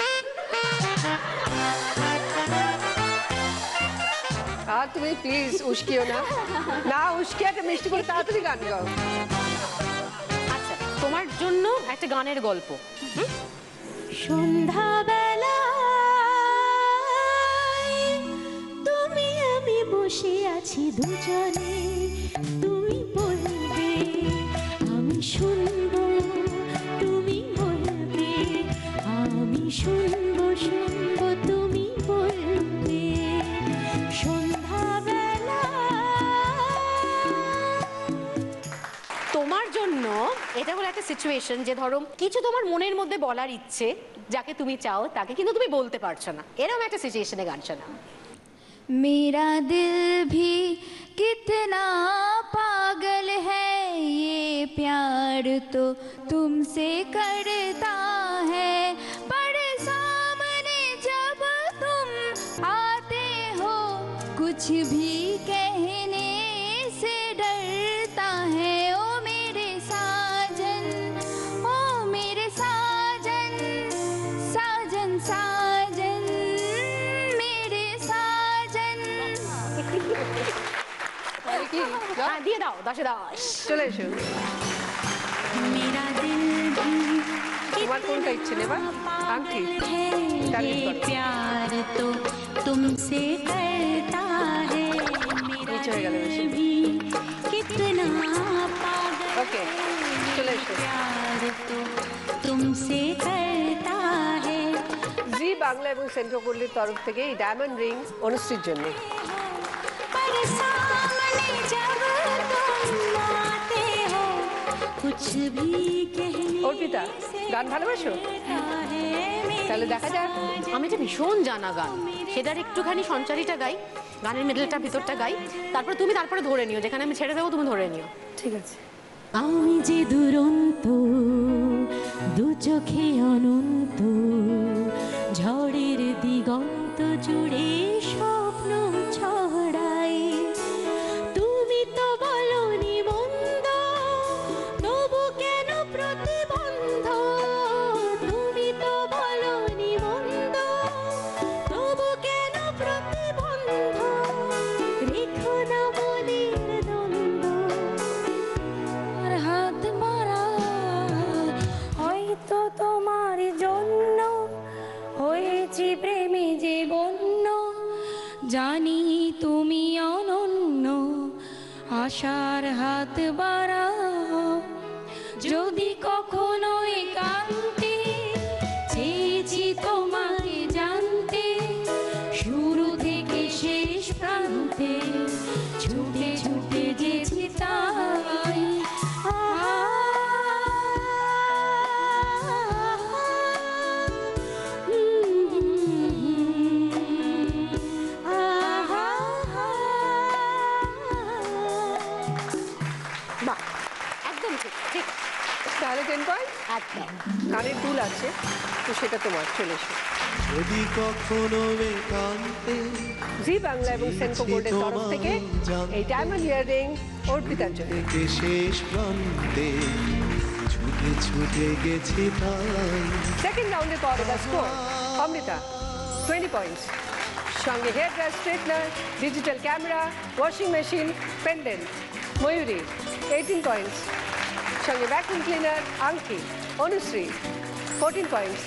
আর তুমি প্লিজ উস্কিও না, উস্কিয়ে একটা মিষ্টি করে তাড়াতাড়ি গান গাও। আচ্ছা, তোমার জন্য একটা গানের গল্প। সন্ধ্যাবেলা তুমি আমি বসে আছি দুজনে, তুমি বলবে আমি শুনবো, তুমি বলবে আমি শুনবো, তুমি বলবে। সন্ধ্যাবেলা তোমার জন্য এটা হলো একটা সিচুয়েশন যে ধরো কিছু তোমার মনের মধ্যে বলার ইচ্ছে, যাকে তুমি চাও তাকে, কিন্তু তুমি বলতে পারছো না। এরকম একটা সিচুয়েশনে গান শোনা। मेरा दिल भी कितना पागल है, ये प्यार तो तुमसे करता है, पर सामने जब तुम आते हो कुछ भी कहने से डरता है। ओ मेरे साजन, ओ मेरे साजन, साजन साजन, मेरे साजन। দিয়ে দাও 10-এ 10। চলে এসো। मेरा दिल भी তোমার কোনটা ইচ্ছে নেবা? আংটি? है, तारीफ ये करो। प्यार तो तुमसे करता है, मेरा नीचे हो गया दिल वैसे। भी कितना पागल ওকে, চলে এসো। प्यार तो तुमसे करता है। জি বাংলা এবং সেন্ট্রো গোল্ডের তরফ থেকে এই ডায়মন্ড রিং অনুশ্রীর জন্য। पर सामने जब तुम आते हो कुछ भी कहने অর্পিতা, গান ভালোবাসো? তাহলে দেখা যাক। আমি যে ভীষণ জানা গান, সেটার একটুখানি সঞ্চারিটা গাই, গানের মিডলটা ভিতরটা গাই, তারপরে ধরে নিও, যেখানে আমি ছেড়ে দেবো তুমি ধরে নিও। ঠিক আছে। আমি যে দুরন্ত, দু চোখে অনন্ত, ঝড়ের দিগন্ত জুড়ে স্বপ্ন ছড়াই। তুমি তো বলনি মন্দ, তবু কেন প্রতিবন্ধ? তুমি তো বলনি মন্দ, তবু কেন জানি তুমি অনন্য আশার হাত বাড়াও যদি কখনো একান্তে চেয়েছি তোমাকে জানতে শুরু থেকে শেষ প্রান্তে ছুটে ছুটে গেছি তাই বাহ, একদম ঠিক ঠিক তাহলে 10 পয়েন্ট। একদম। কানের দুল আছে, তো সেটা তোমার, চলে এসো। যদি কখনো একান্তে জি বাংলা এবং সেনকো গোল্ডের তরফ থেকে এই ডায়মন্ড ইয়াররিং অর্পিতার জন্য। থেকে শেষ প্রান্তে ছুটে ছুটে গেছি তাই সেকেন্ড রাউন্ডে পাওয়া গেল স্কোর অমৃতা 20 পয়েন্টস, সঙ্গে hair dryer, straightener, digital camera, washing machine, pendant Mayuri 18 points, সঙ্গে ভ্যাকুয়াম ক্লিনার আংটি অনুশ্রী 14 পয়েন্টস,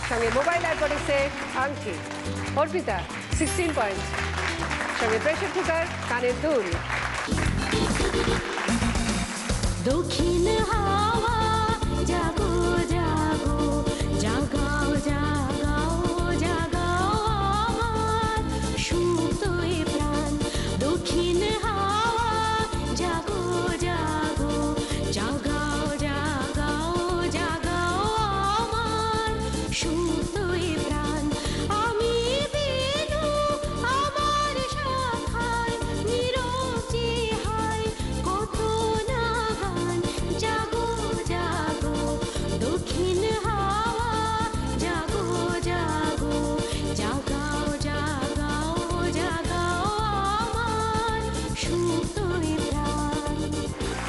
সঙ্গে মোবাইল অ্যাপরে সেট আংটি অর্পিতা 16 পয়েন্টস, সঙ্গে প্রেশার কুকার, কানের দুল। দক্ষিণ হাওয়া জাগো জাগো জাগাও জাগাও জাগাও আমার সুপ্ত এ প্রাণ দক্ষিণ হাওয়া জাগো জাগো জাগাও জাগাও জাগাও আমার সুপ্ত এ প্রাণ আমি বেনু আমার শাখায় নীরব চেহায় কত না গান জাগো জাগো দক্ষিণ হাওয়া জাগো জাগো জাগাও জাগাও জাগাও আমার সুপ্ত এ প্রাণ।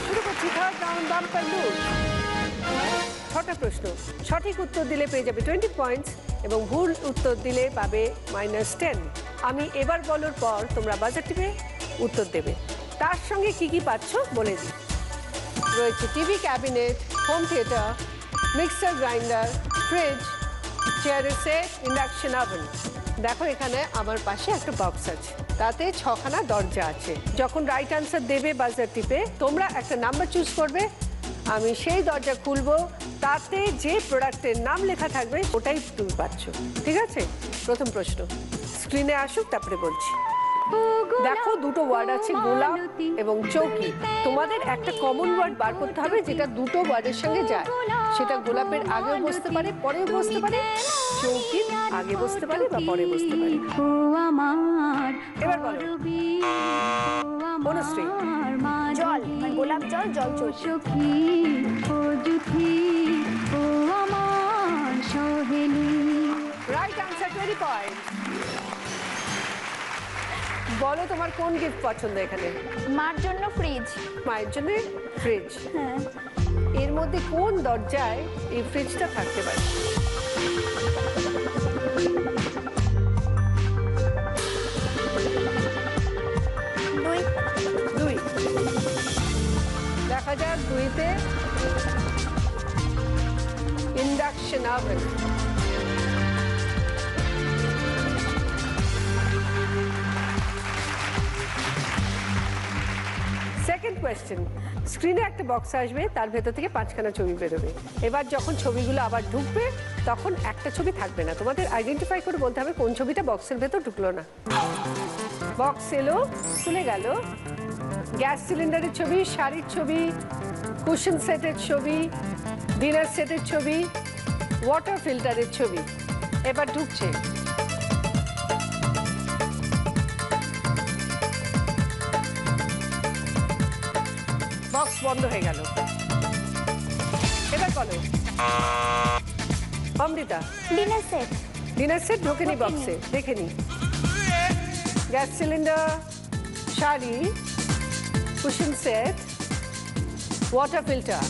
শুরু করছি থার্ড রাউন্ড বাম্পার লুট। 6টা প্রশ্ন, সঠিক উত্তর দিলে পেয়ে যাবে 20 পয়েন্টস এবং ভুল উত্তর দিলে পাবে -10। আমি এবার বলার পর তোমরা বাজার টিপে উত্তর দেবে। তার সঙ্গে কি কি পাচ্ছ বলে দিই। রয়েছে TV cabinet, home theatre, mixer grinder, fridge, চেয়ারের সেট, ইন্ডাকশন ওভেন। দেখো এখানে আমার পাশে একটা বক্স আছে, তাতে 6খানা দরজা আছে। যখন রাইট আনসার দেবে বাজার টিপে তোমরা একটা নাম্বার চুজ করবে, আমি সেই দরজা খুলবো, তাতে যে প্রোডাক্টের নাম লেখা থাকবে ওটাই তুমি পাচ্ছ। ঠিক আছে, প্রথম প্রশ্ন স্ক্রিনে আসুক, তারপরে বলছি। দেখো দুটো ওয়ার্ড আছে, গোলাপ এবং চৌকি। তোমাদের একটা কমন ওয়ার্ড বার করতে হবে যেটা দুটো ওয়ার্ডের সঙ্গে যায়। সেটা গোলাপের আগেও বসতে পারে, পরেও বসতে পারে, চৌকির আগে বসতে পারে বা পরে বসতে পারে। এবার বলো অনুশ্রী। জল, মানে গোলাপ জল, জল চৌকি। Right answer 20 point. বলো তোমার কোন গিফট পছন্দ এখানে? মার জন্য ফ্রিজ। মায়ের জন্য ফ্রিজ। হ্যাঁ, এর মধ্যে কোন দরজায় এই ফ্রিজটা থাকতে পারে? দুই। দেখা যাক দুইতে ইন্ডাকশন ওভেন। সেকেন্ড কোয়েশ্চেন, স্ক্রিনে একটা বক্স আসবে, তার ভেতর থেকে 5খানা ছবি বেরোবে। এবার যখন ছবিগুলো আবার ঢুকবে তখন একটা ছবি থাকবে না, তোমাদের আইডেন্টিফাই করে বলতে হবে কোন ছবিটা বক্সের ভেতর ঢুকলো না। বক্স এলো, খুলে গেল, গ্যাস সিলিন্ডারের ছবি, শাড়ির ছবি, কুশন সেটের ছবি, ডিনার সেটের ছবি, ওয়াটার ফিল্টারের ছবি। এবার ঢুকছে। বক্স বন্ধ হয়ে গেল। এবার বলো Amrita. Dinner set. Dinner set ঢোকেনি বক্সে, দেখে নি। Gas cylinder, sari, cushion set, water filter.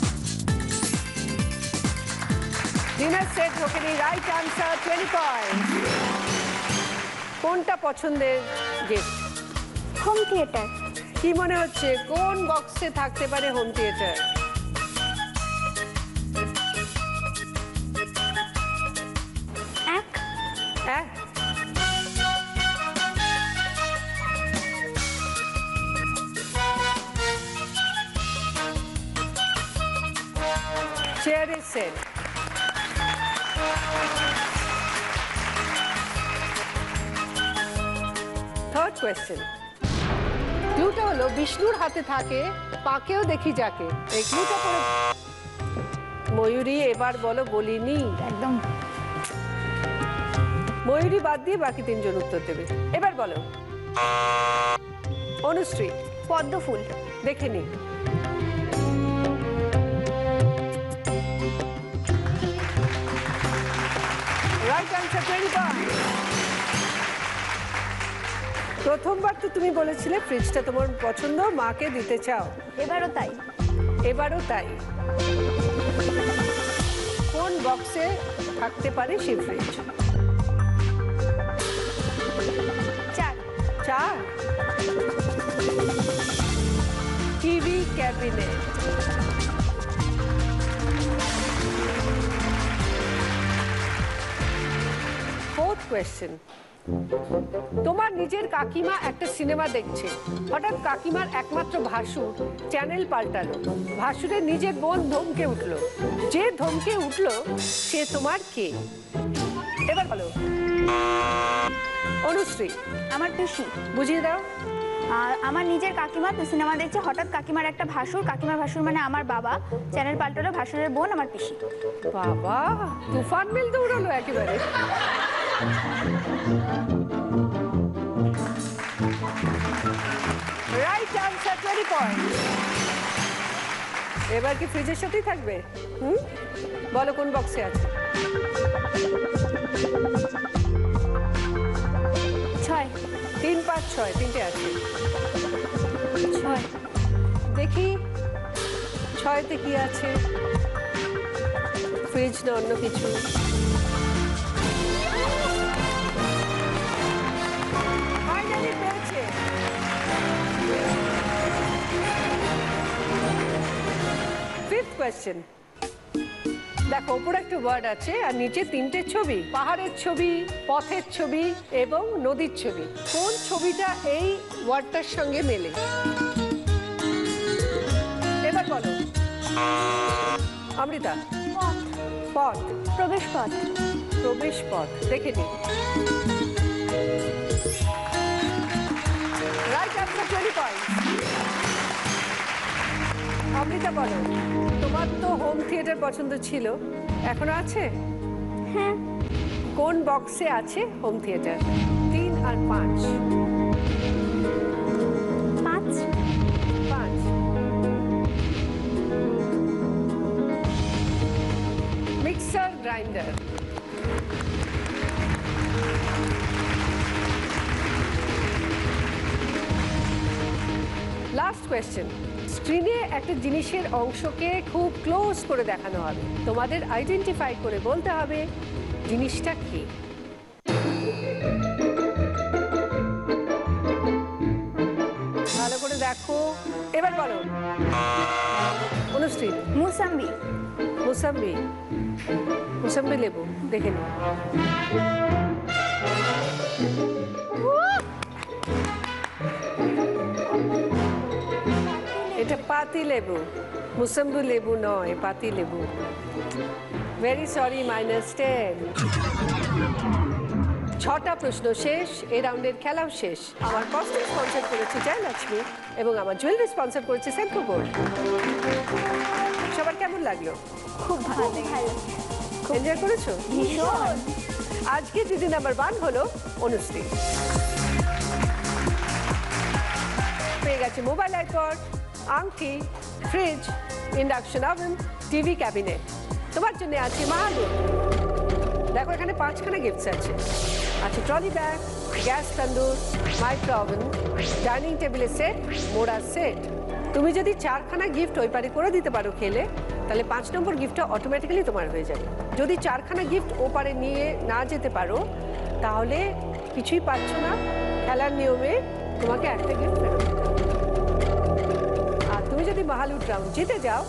Dinner set ঢোকেনি, রাইট আনসার 20 পয়েন্ট। কোনটা পছন্দের গিফট? Home theatre. কি মনে হচ্ছে কোন বক্সে থাকতে পারে হোম থিয়েটার? এক। Chair is set. Third question, ক্লুটা হলো বিষ্ণুর হাতে থাকে পাকেও দেখি যাকে। এই ক্লুটা পড়ে ময়ূরী, এবার বলো বলিনি। একদম ময়ূরী বাদ দিয়ে বাকি তিনজন উত্তর দেবে। এবার বলো অনুশ্রী। পদ্ম ফুল। দেখে নি। Right answer 20 point. প্রথমবার তো তুমি বলেছিলে ফ্রিজটা তোমার পছন্দ, মাকে দিতে চাও, এবারও তাই। এবারও তাই। কোন বক্সে থাকতে পারে সেই fridge? 4। 4। TV cabinet. Fourth question, তোমার নিজের কাকিমা একটা সিনেমা দেখছে, হঠাৎ কাকিমার একমাত্র ভাসুর চ্যানেল পাল্টালো, ভাসুরের নিজের বোন ধমকে উঠলো, যে ধমকে উঠলো সে তোমার কে? এবার বলো অনুশ্রী। আমার পিসি। বুঝিয়ে দাও। আর আমার নিজের কাকিমা তো সিনেমা দেখছে, হঠাৎ কাকিমার একটা ভাসুর, কাকিমার ভাসুর মানে আমার বাবা, চ্যানেল পাল্টালো, ভাসুরের বোন আমার পিসি। বাবা, তুফান মেল দৌড়ালো একেবারে। Right answer 20 point. এবার কি ফ্রিজের সাথেই থাকবে? বলো কোন বক্সে আছে? 6। 3, 5, 6 তিনটে আছে। 6। দেখি 6তে কি আছে, ফ্রিজ না অন্য কিছু? ফাইনালি পেয়েছে। ফিফথ কোয়েশ্চেন, দেখো উপরে একটা ওয়ার্ড আছে আর নিচে তিনটে ছবি, পাহাড়ের ছবি, পথের ছবি এবং নদীর ছবি। কোন ছবিটা এই ওয়ার্ডটার সঙ্গে মেলে? এবার বলো অমৃতা। পথ। প্রবেশ পথ। প্রবেশ পথ। দেখে নি। Right answer 20 point. অমৃতা বলো, তোমার তো হোম থিয়েটার পছন্দ ছিল, এখনো আছে? হ্যাঁ। কোন বক্সে আছে হোম থিয়েটার? 3 আর 5। 5। 5। Mixer grinder. লাস্ট কোয়েশ্চেন, স্ক্রিনে একটা জিনিসের অংশকে খুব ক্লোজ করে দেখানো হবে, তোমাদের আইডেন্টিফাই করে বলতে হবে জিনিসটা কি। ভালো করে দেখো। এবার বলো অনুশ্রী। মুসাম্বি। মুসাম্বি। মুসাম্বি লেবু। দেখে নি। এটা পাতি লেবু, মুসাম্বি লেবু নয়, পাতি লেবু। Very sorry, -10। 6টা প্রশ্ন শেষ, এই রাউন্ডের খেলাও শেষ। আমার কস্টিং স্পন্সর করেছে জয়লক্ষ্মী এবং আমার জুয়েলারি স্পন্সর করেছে সেন্ট্রো গোল্ড। সবার কেমন লাগলো? খুব ভালো। এনজয় করেছো? ভীষণ। আজকে দিদি নাম্বার 1 হলো অনুশ্রী। পেয়ে গেছে মোবাইল আইপড, আংটি, fridge, induction oven, TV cabinet. তোমার জন্য আছে মাহালুট। দেখো এখানে 5খানা গিফটস আছে। আছে ট্রলি ব্যাগ, গ্যাস তন্দুর, মাইক্রো ওভেন, ডাইনিং টেবিলের সেট, মোড়ার সেট। তুমি যদি 4খানা গিফট ওই পারে করে দিতে পারো খেলে, তাহলে 5 নম্বর গিফটটা অটোমেটিক্যালি তোমার হয়ে যাবে। যদি 4খানা গিফট ও পারে নিয়ে না যেতে পারো, তাহলে কিছুই পাচ্ছ না। খেলার নিয়মে তোমাকে একটা গিফট ফেরত দিতে হবে। আর তুমি যদি মাহালুট রাউন্ড জিতে যাও,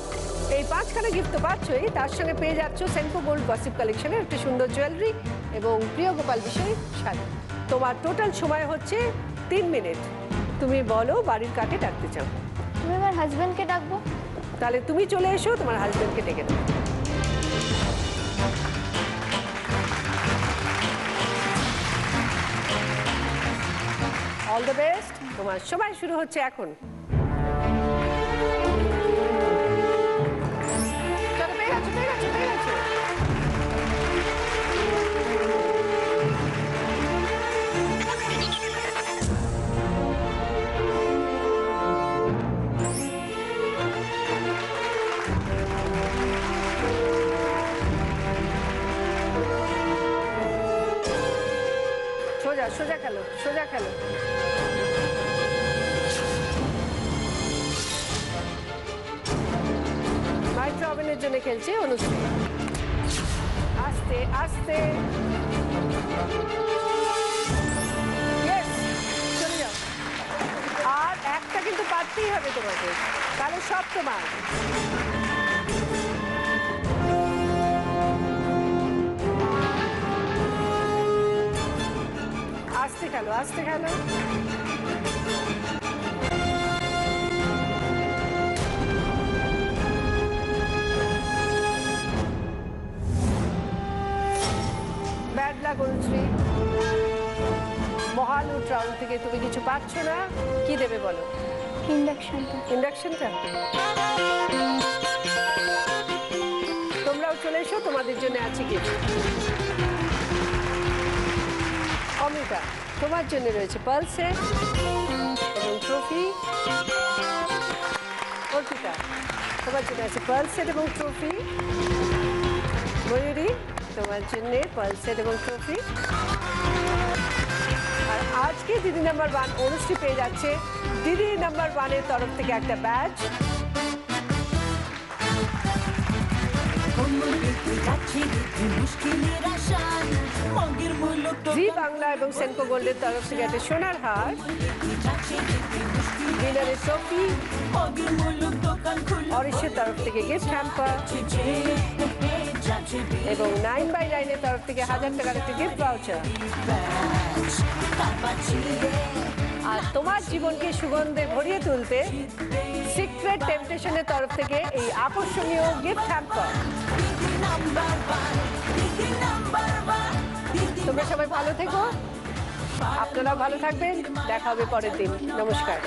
এই 5খানা গিফট তো পাচ্ছই, তার সঙ্গে পেয়ে যাচ্ছ সেন্ট্রো গোল্ড গসিপ কালেকশনের একটা সুন্দর জুয়েলারি এবং প্রিয় গোপাল বিষয় শাড়ি। তোমার টোটাল সময় হচ্ছে 3 মিনিট। তুমি বলো বাড়ির কাকে ডাকতে চাও। তুমি আমার হাজবেন্ডকে ডাকবো। তাহলে তুমি চলে এসো, তোমার হাজবেন্ডকে ডেকে দাও। অল দ্য বেস্ট, তোমার সময় শুরু হচ্ছে এখন। চলো, পেয়ে গেছো, পেয়ে গেছো, পেয়ে গেছো। সোজা সোজা খেলো, সোজা খেলো। মাইক্রো ওভেনের জন্য খেলছে অনুশ্রী। আস্তে আস্তে, Yes, চলে যাও। আর একটা কিন্তু পারতেই হবে তোমাকে, তাহলে সব তোমার। আস্তে খেলো, আস্তে খেলো। ব্যাড লাক অনুশ্রী, মহালুট রাউন্ড থেকে তুমি কিছু পাচ্ছ না, কি দেবে বলো? ইন্ডাকশনটা। ইন্ডাকশনটা? তোমরাও চলে এসো, তোমাদের জন্য আছে কিছু। অমৃতা, তোমার জন্য রয়েছে পার্ল সেট এবং ট্রফি। অর্পিতা, তোমার জন্য আছে পার্ল সেট এবং ট্রফি। ময়ূরী, তোমার জন্য পার্ল সেট এবং ট্রফি। আর আজকে দিদি নাম্বার 1 অনুশ্রী পেয়ে যাচ্ছে দিদি নাম্বার 1-এর তরফ থেকে একটা ব্যাজ। জি বাংলা এবং সেনকো গোল্ডের তরফ থেকে একটা সোনার হার, ডিনারের ট্রফি, অরিশের তরফ থেকে গিফট হ্যাম্পার এবং 9/9-এর তরফ থেকে 1000 টাকার একটা গিফট ভাউচার। আর তোমার জীবনকে সুগন্ধে ভরিয়ে তুলতে সিক্রেট টেম্পটেশনের তরফ থেকে এই আকর্ষণীয় গিফট হ্যাম্পার। তোমরা সবাই ভালো থেকো, আপনারাও ভালো থাকবেন, দেখা হবে পরের দিন। নমস্কার।